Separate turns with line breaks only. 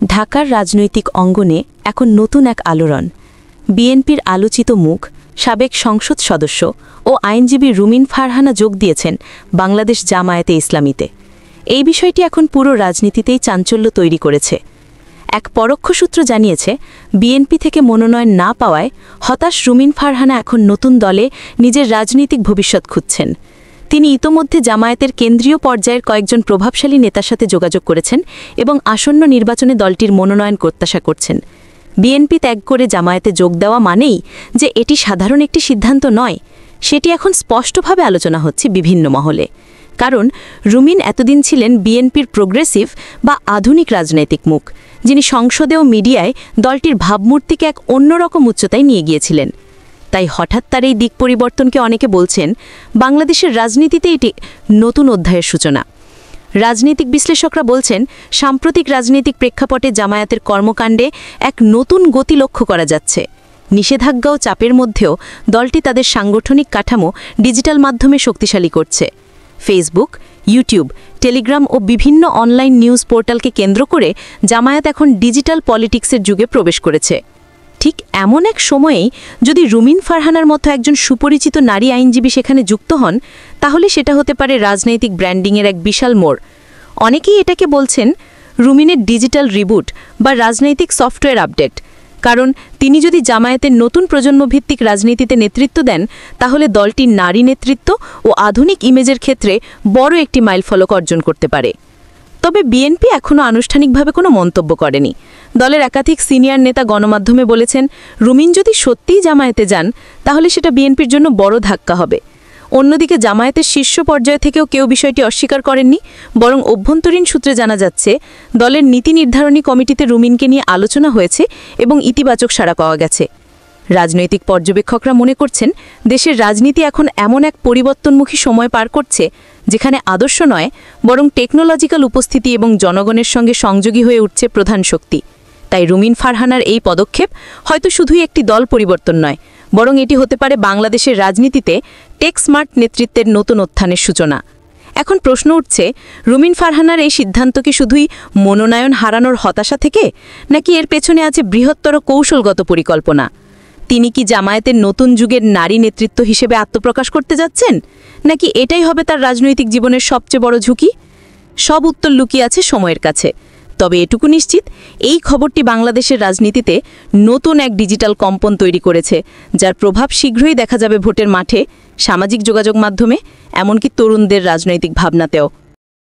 ঢাকার রাজনৈতিক অঙ্গনে এখন নতুন এক আলোড়ন। বিএনপির আলোচিত মুখ, সাবেক সংসদ সদস্য ও আইনজীবী রুমিন ফারহানা যোগ দিয়েছেন বাংলাদেশ জামায়াতে ইসলামীতে। এই বিষয়টি এখন পুরো রাজনীতিতেই চাঞ্চল্য তৈরি করেছে। এক পরোক্ষ সূত্র জানিয়েছে, বিএনপি থেকে মনোনয়ন না পাওয়ায় হতাশ রুমিন ফারহানা এখন নতুন দলে নিজের রাজনৈতিক ভবিষ্যৎ খুঁজছেন। তিনি ইতোমধ্যে জামায়াতের কেন্দ্রীয় পর্যায়ের কয়েকজন প্রভাবশালী নেতার সাথে যোগাযোগ করেছেন এবং আসন্ন নির্বাচনে দলটির মনোনয়ন প্রত্যাশা করছেন। বিএনপি ত্যাগ করে জামায়াতে যোগ দেওয়া মানেই যে এটি সাধারণ একটি সিদ্ধান্ত নয়, সেটি এখন স্পষ্টভাবে আলোচনা হচ্ছে বিভিন্ন মহলে। কারণ রুমিন এতদিন ছিলেন বিএনপির প্রোগ্রেসিভ বা আধুনিক রাজনৈতিক মুখ, যিনি সংসদে ও মিডিয়ায় দলটির ভাবমূর্তিকে এক অন্যরকম উচ্চতায় নিয়ে গিয়েছিলেন। তাই হঠাৎ তার এই দিক পরিবর্তনকে অনেকে বলছেন বাংলাদেশের রাজনীতিতে এটি নতুন অধ্যায়ের সূচনা। রাজনৈতিক বিশ্লেষকরা বলছেন, সাম্প্রতিক রাজনৈতিক প্রেক্ষাপটে জামায়াতের কর্মকাণ্ডে এক নতুন গতি লক্ষ্য করা যাচ্ছে। নিষেধাজ্ঞা ও চাপের মধ্যেও দলটি তাদের সাংগঠনিক কাঠামো ডিজিটাল মাধ্যমে শক্তিশালী করছে। ফেসবুক, ইউটিউব, টেলিগ্রাম ও বিভিন্ন অনলাইন নিউজ পোর্টালকে কেন্দ্র করে জামায়াত এখন ডিজিটাল পলিটিক্সের যুগে প্রবেশ করেছে। ঠিক এমন এক সময়েই যদি রুমিন ফারহানার মতো একজন সুপরিচিত নারী আইনজীবী সেখানে যুক্ত হন, তাহলে সেটা হতে পারে রাজনৈতিক ব্র্যান্ডিংয়ের এক বিশাল মোড়। অনেকেই এটাকে বলছেন রুমিনের ডিজিটাল রিবুট বা রাজনৈতিক সফটওয়্যার আপডেট। কারণ তিনি যদি জামায়াতের নতুন প্রজন্মভিত্তিক রাজনীতিতে নেতৃত্ব দেন, তাহলে দলটির নারী নেতৃত্ব ও আধুনিক ইমেজের ক্ষেত্রে বড় একটি মাইলফলক অর্জন করতে পারে। তবে বিএনপি এখনও আনুষ্ঠানিকভাবে কোনো মন্তব্য করেনি। দলের একাধিক সিনিয়র নেতা গণমাধ্যমে বলেছেন, রুমিন যদি সত্যিই জামায়াতে যান, তাহলে সেটা বিএনপির জন্য বড় ধাক্কা হবে। অন্যদিকে জামায়াতের শীর্ষ পর্যায় থেকেও কেউ বিষয়টি অস্বীকার করেননি, বরং অভ্যন্তরীণ সূত্রে জানা যাচ্ছে দলের নীতি নির্ধারণী কমিটিতে রুমিনকে নিয়ে আলোচনা হয়েছে এবং ইতিবাচক সাড়া পাওয়া গেছে। রাজনৈতিক পর্যবেক্ষকরা মনে করছেন, দেশের রাজনীতি এখন এমন এক পরিবর্তনমুখী সময় পার করছে যেখানে আদর্শ নয়, বরং টেকনোলজিক্যাল উপস্থিতি এবং জনগণের সঙ্গে সংযোগী হয়ে উঠছে প্রধান শক্তি। তাই রুমিন ফারহানার এই পদক্ষেপ হয়তো শুধুই একটি দল পরিবর্তন নয়, বরং এটি হতে পারে বাংলাদেশের রাজনীতিতে টেক স্মার্ট নেতৃত্বের নতুন উত্থানের সূচনা। এখন প্রশ্ন উঠছে, রুমিন ফারহানার এই সিদ্ধান্ত কি শুধুই মনোনয়ন হারানোর হতাশা থেকে, নাকি এর পেছনে আছে বৃহত্তর কৌশলগত পরিকল্পনা? তিনি কি জামায়াতের নতুন যুগের নারী নেতৃত্ব হিসেবে আত্মপ্রকাশ করতে যাচ্ছেন, নাকি এটাই হবে তার রাজনৈতিক জীবনের সবচেয়ে বড় ঝুঁকি? সব উত্তর লুকিয়ে আছে সময়ের কাছে। তবে এটুকু নিশ্চিত, এই খবরটি বাংলাদেশের রাজনীতিতে নতুন এক ডিজিটাল কম্পন তৈরি করেছে, যার প্রভাব শীঘ্রই দেখা যাবে ভোটের মাঠে, সামাজিক যোগাযোগ মাধ্যমে, এমনকি তরুণদের রাজনৈতিক ভাবনাতেও।